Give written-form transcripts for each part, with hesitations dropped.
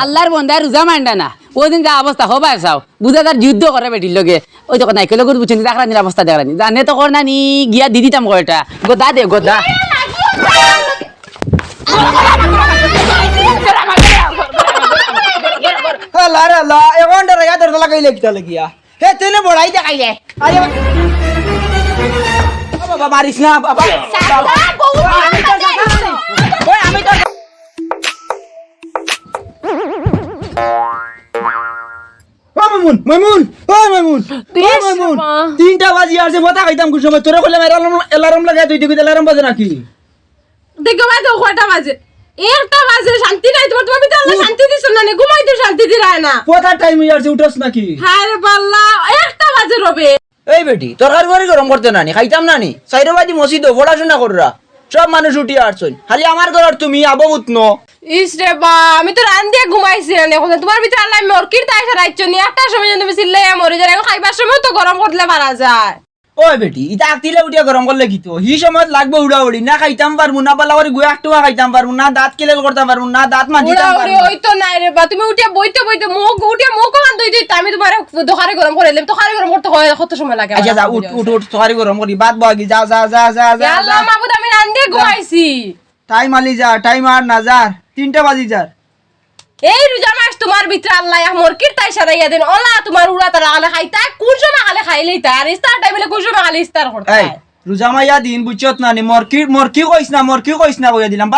আল্লাহর বন্ধা রোজা মানডা না ওদিন যা অবস্থা হবার চাও বুঝা তার যুদ্ধ করে বেটির লগে ওই তো নাই কেলে বুঝছেন দেখরানির অবস্থা দেখরানি জানে তো কর না নি গিয়া দি দিতাম কয়টা গোদা দে গোদা লারে লা এখন রে ইয়াদের লাগাইলে কিটা লাগিয়া হে তুইনে বড়াই দেখাইলে আরে বাবা মারিস না বাবা ওই আমি তো মামুন মামুন ওই মামুন ওই মামুন 3টা বাজি আছে বতা খাইতাম কোন সময় তোরে কইলাম এলার্ম লাগাই তুই দিবি এলার্ম বাজে নাকি দেখো ভাই তো কয়টা বাজে একটা বাজে শান্তি নাই তোমার তুমি তো আল্লাহ শান্তি দিছ না ঘুমাইতে শান্তি দিরায় না কত টাইম হইছে উঠছ নাকি হায় রে বাল্লা একটা বাজে রবে এই বেটি তরকারি করে গরম করতে নানি খাইতাম নানি সাইরবাদি মসজিদ পড়াশোনা কররা সব মানুষ উঠি আসছন খালি আমার ঘর তুমি আবো উতনো ইস রে বা আমি তো রান দিয়ে ঘুমাইছি না এখন তোমার ভিতরে আল্লাহ মরকির তাই রাইছো নি একটা সময় তুমি চিল্লাই মরে যায় এখন খাইবার সময় তো গরম করলে পারা যায় ওই বেটি ইটা আক্তিলে উঠিয়া গরম করলে কি তো হি সময় লাগবে উড়াউড়ি না খাইতাম পারবো না বালা করে গুয়া একটু খাইতাম পারবো না দাঁত কেলে করতাম পারবো না দাঁত মাজিতাম পারবো ওই তো নাই রে বা তুমি উঠিয়া বইতে বইতে মুখ উঠিয়া মুখ কান দই দিই আমি তোমার দোকানে গরম করে দিলাম তো খালি গরম করতে হয় কত সময় লাগে আচ্ছা যা উঠ উঠ উঠ তরকারি গরম করি বাদ বাগি যা যা যা যা যা আল্লাহ মাবুদ আমি রান দিয়ে ঘুমাইছি টাইম আলি যা টাইম আর না যা 3টা বাজি যা এই রোজা মাস তোমার ভিতরে আল্লাহ মরকির তাই সারাইয়া দেন ওলা তোমার উড়া তারা আলে খাইতা কোন সময় আলে খাইলেই তাই আর ইস্তার টাইমে কোন সময় আলে ইস্তার করতে এই রোজা মাইয়া দিন বুঝছত না নি মরকি কইছ না কইয়া দিলাম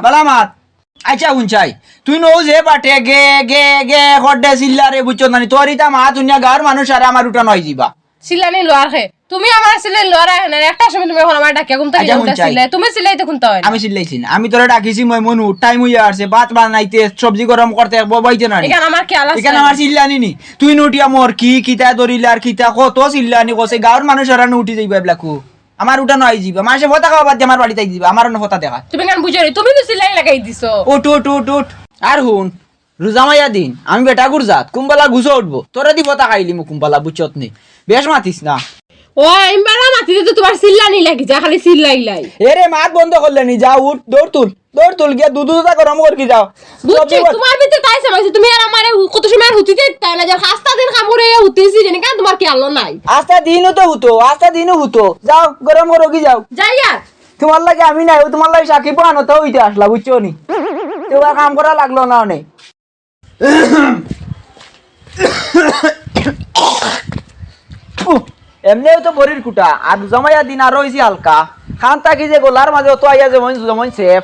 বালামাত আচ্ছা উনচাই তুই নো যে বাটে গে গে গে হডে সিল্লারে বুঝছত না নি তোরিতা মা দুনিয়া গার মানুষ আর আমার উঠা নয় জিবা সিলানি লোয়ার খে তুমি আমার সিলাই লোয়ার না একটা সময় তুমি এখন আমার ডাকিয়া ঘুমতে সিলাই তুমি সিলাই তো কোনটা হয় আমি সিলাইছি না আমি তোরে ডাকিছি মই মনু টাইম হইয়া আসছে ভাত বানাইতে সবজি গরম করতে বইতে না এখানে আমার কি আলাদা এখানে আমার সিল্লানি নি তুই নুটিয়া মোর কি কিতা দরিলা আর কিতা কত সিল্লানি কসে গাঁর মানুষ আর উঠি যাইবা এবলাকু আমার উঠা নয় জিবা মাসে ভতা খাওয়া বাদ আমার বাড়িতে দিবা আমার অন্য ভতা দেখা তুমি কেন বুঝারি তুমি তো সিলাই লাগাই দিছো উঠ উঠ উঠ উঠ আর হুন রোজামাইয়া দিন আমি বেটা গুরজাত কুম্বালা গুছো উঠবো তোরা দি ভতা খাইলি মু কুম্বালা বুঝছত নি বেশ মাতিস না ও এমবারা মাটিতে তো তোমার সিল্লানি লাগি যা খালি সিল্লাইলাই এরে মাত বন্ধ করলে নি যা উঠ দৌড় তুল গিয়া দুধটা গরম কর কি যাও বুঝছি তোমার ভিতরে তাই সমাইছে তুমি আর আমারে কত সময় হুতিতে তাই না যে হাসতা দিন খামুরে হুতিছি জানি কেন তোমার কি আলো নাই আস্তা দিনও হতো যাও গরম করো কি যাও যাই আর তোমার লাগে আমি নাই তোমার লাগে সাকিব আনতে হইতে আসলা বুঝছো নি তোমার কাম করা লাগলো না অনেক এমনিও তো বরির কুটা আর জমাইয়া দিন আরো হয়েছি হালকা খান তাকি যে গোলার মাঝে তো আইয়া যেমন সেফ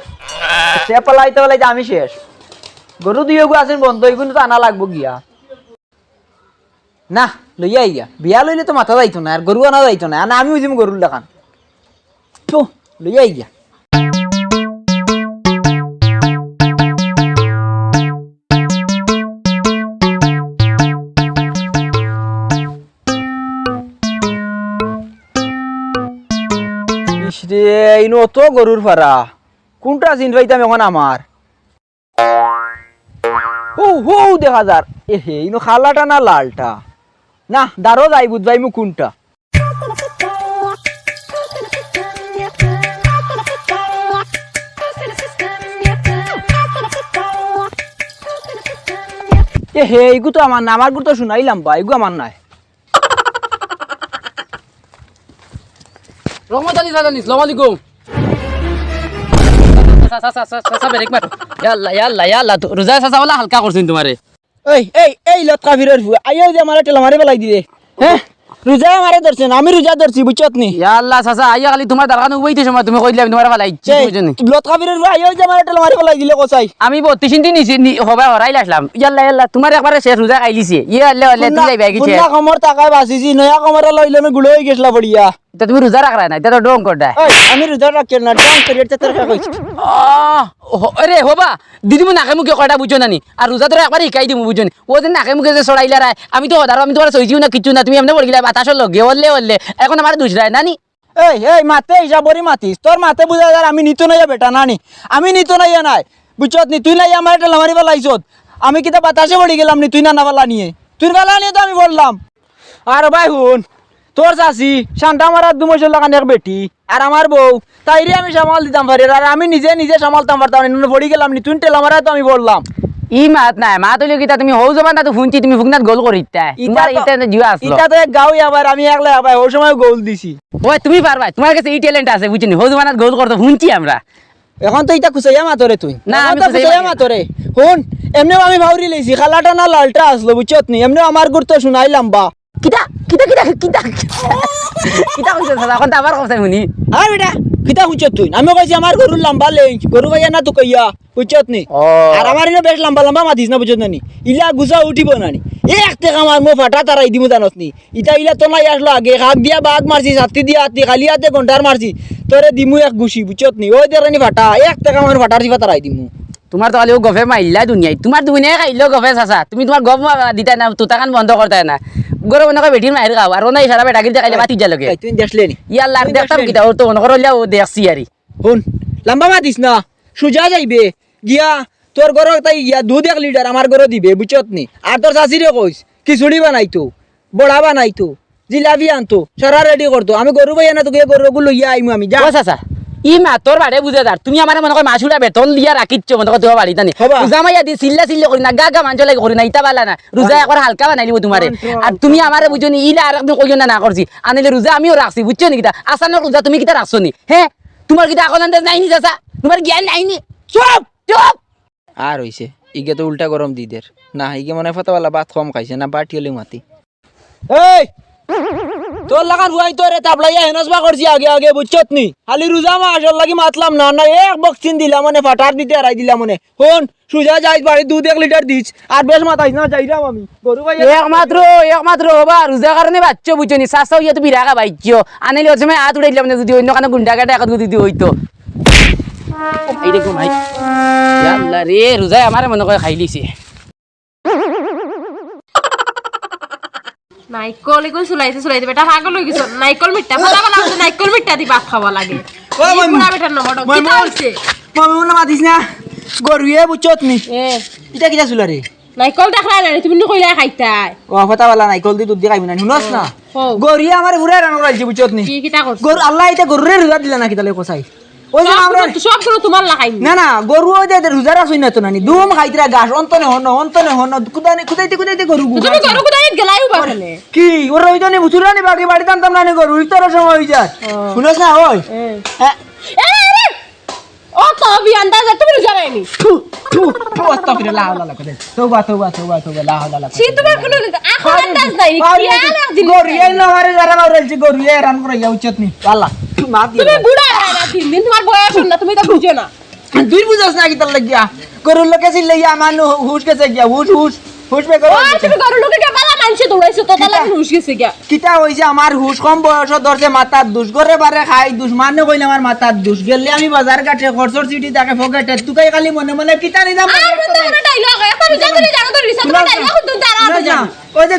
পালাইতে পালাইতে আমি শেষ গরু দুই আছেন বন্ধ এগুলো তো আনা লাগবো গিয়া না লইয়া আইয়া বিয়া লইলে তো মাথা যাইতো না আর গরু আনা যাইতো না আর আমি বুঝিম গরুর দেখান তো লইয়া আইয়া ইনো তো গরুর ফারা কোনটা চিন পাইতাম এখন আমার ও দেখা যার এহে ইনো খালাটা না লালটা না দারো যাই বুঝবাই মু কোনটা এহে এগু তো আমার না আমার গু তো শুনাইলাম বা এগু আমার নাই রহমতানি সাদানি আসসালামু আলাইকুম ব্রেক মার ইয়াল্লা রোজা সাসা वाला হালকা করছিন তোমারে এই লটকা ফিরের আইও যে আমারে টেলা মারি বেলাই দিবে হ্যাঁ রোজা আমারে ধরছেন আমি রোজা ধরছি বুঝছত নি ইয়াল্লা সাসা আইয়া খালি তোমার দরকার উবাইতে সময় তুমি কইলে আমি তোমারে ফালাই বুঝছনি লটকা ফিরের আইও যে আমারে টেলা মারি বেলাই দিলে কোসাই আমি 32 দিন নিছি হবে হরাই আসলাম ইয়াল্লা তোমার একবারে শেষ রোজা আইলিছে ইয়াল্লা তুই যাইবা কি বুনা কমর টাকায় বাসিছি নয়া কমরে লইলে আমি গুলো হই গেছলা বড়িয়া তা তুমি রোজা রাখরা না এটা তো ডং করডা আমি রোজা রাখি না ডং করি এটা তোর কইছি আরে হবা দিদি মু নাকে মুখে কয়টা বুঝছো নানি আর রোজা তোরা একবার শিখাই দিমু বুঝছনি ও যে নাকে মুখে যে ছড়াইলা রায় আমি তো ওদার আমি তোমার সইছিও না কিছু না তুমি এমনি বলগিলা বাতাসর লগে ওলে এখন আমার দুসরায় নানি এই মাতে হিসাবরি মাতিস তোর মাতে বুঝা যার আমি নিতো নাইয়া বেটা নানি আমি নিতো নাইয়া নাই বুঝছত নি তুই নাই আমার এটা লামারি বেলাইছত আমি কিতা বাতাসে পড়ি গেলাম নি তুই না নাবালা নিয়ে তুই বেলা নিয়ে তো আমি বললাম আর ভাই হুন তোর চাষি শান্তা মারার 2 মাস লাগান এক বেটি আর আমার বউ তাইরে আমি সামাল দিতাম পারি আর আমি নিজে সামালতাম পারতাম না পড়ি গেলাম নি তুই টেলা মারা তো আমি বললাম ই মাত নাই মাত হইলে কিতা তুমি হৌ যাবা না তো শুনছি তুমি ফুকনাত গোল করিতা তোমার ইটা জিয়া আসলো এটা তো এক গাঁও আবার আমি একলা আবার ওই সময় গোল দিছি ওই তুমি পারবা তোমার কাছে এই ট্যালেন্ট আছে বুঝছিনি হৌ যাবা না গোল করতে শুনছি আমরা এখন তো এটা কুসাইয়া মাতরে তুই না, আমি তো কুচাইয়া কুসাইয়া মাতি। মাতরে শুন এমনিও আমি ভাউরি লইছি খালাটা না লালটা আসলো বুঝছত নি এমনিও আমার গুড় তো শুনাইলাম বা কিতা কিতা কিতা কিতা কিতা কইছ দাদা এখন তো আবার কথা শুনি আর বেটা কিতা বুঝছত তুই আমি কইছি আমার গরুর লম্বা লেই গরু ভাইয়া না তো কইয়া বুঝছত নি ও। আর আমার ইনো বেশ লম্বা লম্বা মাতিস না বুঝছত নি ইলা গুজা উঠিব না নি এক টাকা আমার মো ফাটা তারাই দিমু জানত নি ইটা ইলা তো নাই আসলো আগে হাক দিয়া বাঘ মারছি ছাতি দিয়া হাতি খালি হাতে ঘন্টার মারছি তোরে দিমু এক গুছি বুঝছত নি ওই দেরানি ফাটা এক টাকা আমার ফাটার দিবা তারাই দিমু তোমার তো আলিও গফে মাইলা দুনিয়ায় তোমার দুনিয়ায় খাইলেও গফে চাচা তুমি তোমার গফ দিতা না তুতাকান বন্ধ করতে না গরু মনে করে বেটির মায়ের খাও আর ওনা ইশারা বেটা গিলতে খাইলে বাতি যা লগে তুই দেখলে নি ইয়ার লাগ দেখতাম কিতা ওর তো মনে করো ও দেখছি আরি শুন লম্বা মাতিস না সুজা যাইবে গিয়া তোর ঘর তাই গিয়া 2 লিটার আমার ঘর দিবে বুঝছত নি আর তোর শাশুড়ি কইস খিচুড়ি বানাইতো বড়া বানাইতো জিলাপি আনতো সারা রেডি করতো আমি গরু ভাইয়া না তোকে গরুগুলো লইয়া আইমু আমি যা ও চাচা ই মা তোর বাড়ে বুঝে যার তুমি আমার মনে কর মাছুরা বেতন দিয়া রাখিচ্ছ মনে কর তোমার বাড়িতে হবা। রোজা মাইয়া দি চিল্লা চিল্লা করি না গা গা মাঞ্চ লাগে করি না ইটা বালা না রোজা একবার হালকা বানাই দিব তোমারে আর তুমি আমারে বুঝছো নি ইলা আর একদম কইও না না করছি আনিলে রোজা আমিও রাখছি বুঝছো নি কিতা আসানোর রোজা তুমি কিতা রাখছো নি হ্যাঁ তোমার কিতা এখন আন্দাজ নাই নি চাচা তোমার জ্ঞান নাই নি চুপ চুপ আর হইছে ইগে তো উল্টা গরম দি দের না ইগে মনে ফতাওয়ালা ভাত কম খাইছে না বাটি হলে মাতি এই তোর লাগান হুয়াই তোরে তাবলাইয়া হেনসবা করছি আগে আগে বুঝছত নি খালি রোজা মা আসল লাগি মাতলাম না না এক বক্সিন দিলাম মানে ফাটার দিতে আড়াই দিলাম মানে হন সুজা যাই বাড়ি 2 লিটার দিস আর বেশ মাতাইস না যাইরাম আমি গরু ভাই একমাত্র হবা রোজা কারণে বাচ্চা বুঝছো নি চাচা ইয়া তুমি রাখা বাইচ্ছো আনিলে ওর সময় হাত উড়াই দিলাম না যদি অন্য কানে গুন্ডা কাটা এক যদি হইতো এই দেখো ভাই আল্লাহ রে রোজা আমারে মনে করে খাই লিছে নাইকল এগুলো চুলাইতে বেটা পাগল হয়ে গেছ নাইকল মিঠা ফটা বলা হচ্ছে নাইকল মিঠা দি ভাত খাওয়া লাগে ও মই পুরা বেটার নম্বর কি হইছে মই না মাতিস না গরুয়ে বুঝছত নি এটা কিটা চুলা রে নাইকল দেখলা না তুমি কইলা খাইতাই ও ফতাওয়ালা নাই কল দি দুধ দি খাইবি না শুনস না গরুয়ে আমার ঘুরে রান করাইছে বুঝছত নি কি কিটা করছ গরু আল্লাহ এটা গরুরে রোজা দিলা না কিতালে কোসাই ওই যে আমরা সব গুলো তোমার লাগাই না না গরু ওই যে রোজা রাখছই না তো নানি দুম খাইতরা গাছ অন্তনে হন কুদাইতে গরু তুমি গরু কুদাই গেলাই বাখলে কি ওর ওই জন্য বুঝুরানি বাকি বাড়ি টানতাম না গরু ইতর সময় হই যায় শুনছ না ওই হ্যাঁ ও তো বি আন্দাজ তুমি জানাইনি আস্তাগফিরুল্লাহ আল্লাহ করে তওবা লা হাওলা লা সি তোমার কোনো এখন আন্দাজ নাই কি আর দিন গরু এই না মারে যারা মারলছি গরু এ রান করে ইয়া উচিত নি আল্লাহ মাফ দিয়ে তুমি বুড়া হয় না দিন তোমার বয়স না তুমি তো বুঝো না দুই বুঝছ না কি তার লাগিয়া গরুর লোকে ছিল ইয়া মানু হুশ গেছে গিয়া হুশ পে করো তুমি গরু লোকে কে বালা মানছে দৌড়াইছো তো তালা হুশ গেছে গিয়া কিটা হইছে আমার হুশ কম বয়স ধরছে মাথার দুষ করে বারে খাই দুষ মানে কইলে আমার মাথার দুষ গেলে আমি বাজার কাটে খরচর সিটি তাকে ফকেটে তুকাই খালি মনে মনে কিটা নিলাম আর বন্ধ করে ডাইলগ এখন জানি জানো তো রিসার্চ করে ডাইলগ তো তারা তো জানো ওই যে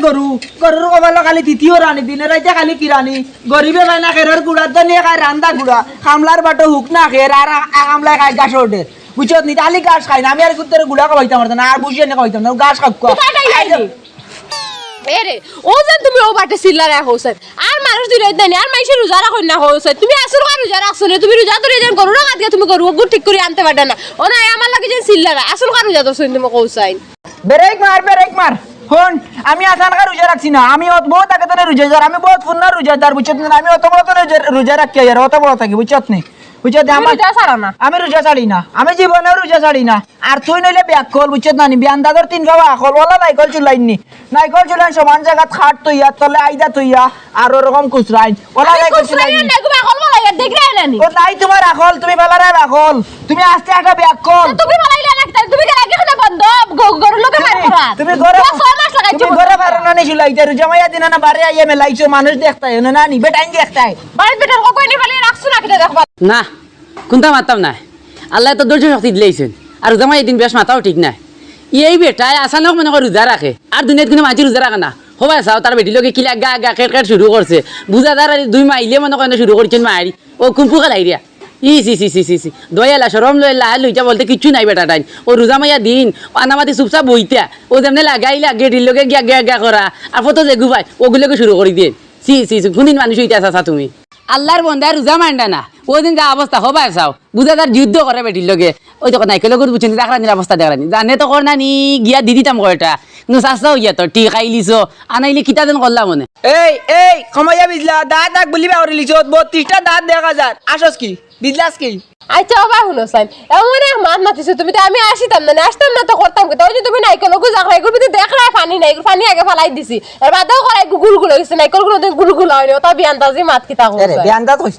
গরুর কবালো খালি তৃতীয় রানী দিনে রাইতে খালি কি রানী গরিবে ভাই না খেরের গুড়া তো নিয়ে খায় রান্দা গুড়া খামলার বাটো হুক না খের আর কামলায় খায় গাছ ওঠে বুঝছত নি তালি গাছ খাই না আমি আর কুত্তের গুড়া খাইতাম না আর বুঝিয়ে না খাইতাম না গাছ খাক এরে ও যে তুমি ও বাটে সিল্লারে হোসেন আর মানুষ দিলে দেনি আর মাইসে রোজা রাখো না হোসেন তুমি আসল আর রোজা রাখছো না তুমি রোজা ধরে দেন গরু রাখাত তুমি গরু গুড় ঠিক করে আনতে পারবে না ও না আমার লাগে যে সিল্লারা আসল আর রোজা ধরছো তুমি কৌসাইন ব্রেক মার হন আমি আসান কা রোজা রাখছি না আমি বহুত আগে তো রোজাদার আমি বহুত পূর্ণ রোজাদার বুঝছত না আমি অত বড় তো রোজা রাখি আর অত বড় থাকি বুঝছত নি বুঝছত আমার রোজা ছাড়া না আমি রোজা ছাড়ি না আমি জীবনে রোজা ছাড়ি না আর তুই নইলে ব্যাকল বুঝছত না নি বিয়ান দাদর 3 খাওয়া আকল ওলা নাইকল চুলাইনি নাইকল চুলাইন সমান জায়গাত খাট তৈয়া তলে আইদা তৈয়া আর ওরকম কুচরাইন ওলা নাইকল চুলাইনি দেখবা আকল বলা দেখরা না ও নাই তোমার আকল তুমি বেলারে আকল তুমি আস্তে একটা ব্যাকল তুমি বলাইলে না তুমি আগে খানা বন্ধ গরু লোকে মার করা তুমি ঘরে 6 মাস লাগাইছো তুমি ঘরে বারনা নি চুলাইতে রোজা মাইয়া দিনা না বারে আইয়া মেলাইছো মানুষ দেখতাই না নি বেটাইন দেখতাই বাড়ি বেটার কই নি বলে রাখছো না কিটা দেখবা না কোনটা মারতাম না আল্লাহ তো ধৈর্য শক্তি দিলেইছেন আর রোজা মাই দিন বেশ মাথাও ঠিক নাই এই বেটাই আসানক মনে করে রোজা রাখে আর দুনিয়াত কোনো মাঝি রোজা রাখে না হবাই চাও তার বেটি লোকে কিলা গা গা খেট শুরু করছে বুঝাদার 2 মাইলে মনে করে শুরু করছেন মারি ও কুম্পু খেলাই দিয়া সি দয়ালা সরম লইটা বলতে কিচ্ছু নাই বেটা টাইম ও রোজা মাইয়া দিন আনামাতি চুপচাপ বইতা ও যেমনি লাগাইলা গেটির লোকে গিয়া গিয়া গিয়া করা আর ফটো যে গুবাই ওগুলোকে শুরু করে দিয়ে সি কোনদিন মানুষ হইতে আসা তুমি আল্লাহর বন্ধায় রোজা মান্ডা না ওদিন যা অবস্থা হবাই চাও বুঝা তার যুদ্ধ করে বেটির লগে ওই তো নাইকেল করে বুঝছেন দেখলানির অবস্থা দেখলানি জানে তো কর নানি গিয়া দি দিতাম কয়টা কিন্তু চাষাও গিয়া তো টিক আইলিছ আনাইলে কিতা যেন করলাম মনে এই কমাইয়া বিজলা দাঁত আগ বলি বাউরি লিছত 32টা দাঁত দেখা যায় আসস কি বিজলাস কি আচ্ছা বাবা শুনো সাইন এমন এক মাত মাতিছো তুমি তো আমি আসিতাম না আসতাম না তো করতাম কি তাই যে তুমি নাইকল গুজা খাই করবি তো দেখ রায় পানি নাই পানি আগে ফালাই দিছি এর বাদেও করাই গুলগুল হইছে নাইকল গুলো দিন গুলগুল হয়নি তা বিয়ান্তাজি মাত কিতা কইছে আরে বিয়ান্দাত কইছ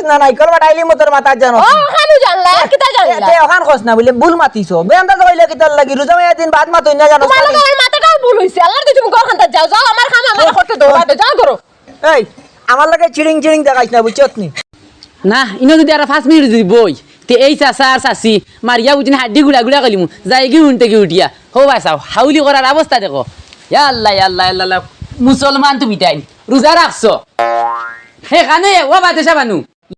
না নাইকল বাটাইলি মোটর মাথা জানো ও খানু জানলা কিতা জানলা তে ওখান কইছ না বলে ভুল মাতিছো বিয়ান্দাত কইলে কিতা লাগি রোজা মাইয়া দিন বাদ মাতই না জানো তোমার আমার মাথাটাও ভুল হইছে আল্লাহ তুমি গখানতা যাও যাও আমার খাম আমার করতে দাও বাদ যাও করো এই আমার লাগে চিড়িং চিড়িং দেখাইছ না বুঝছত নি না ইনো যদি আর 5 মিনিট যদি বই তে এই চাচা আর চাচি মারিয়া বুঝিনি হাড্ডি গুড়া গুড়া কলিমু যাই কি উনতে কি উঠিয়া হবাই চাও হাউলি করার অবস্থা দেখো আল্লাহ আল্লাহ আল্লাহ মুসলমান তুমি তাই রোজা রাখছো সেখানে ও বাতেশা বানু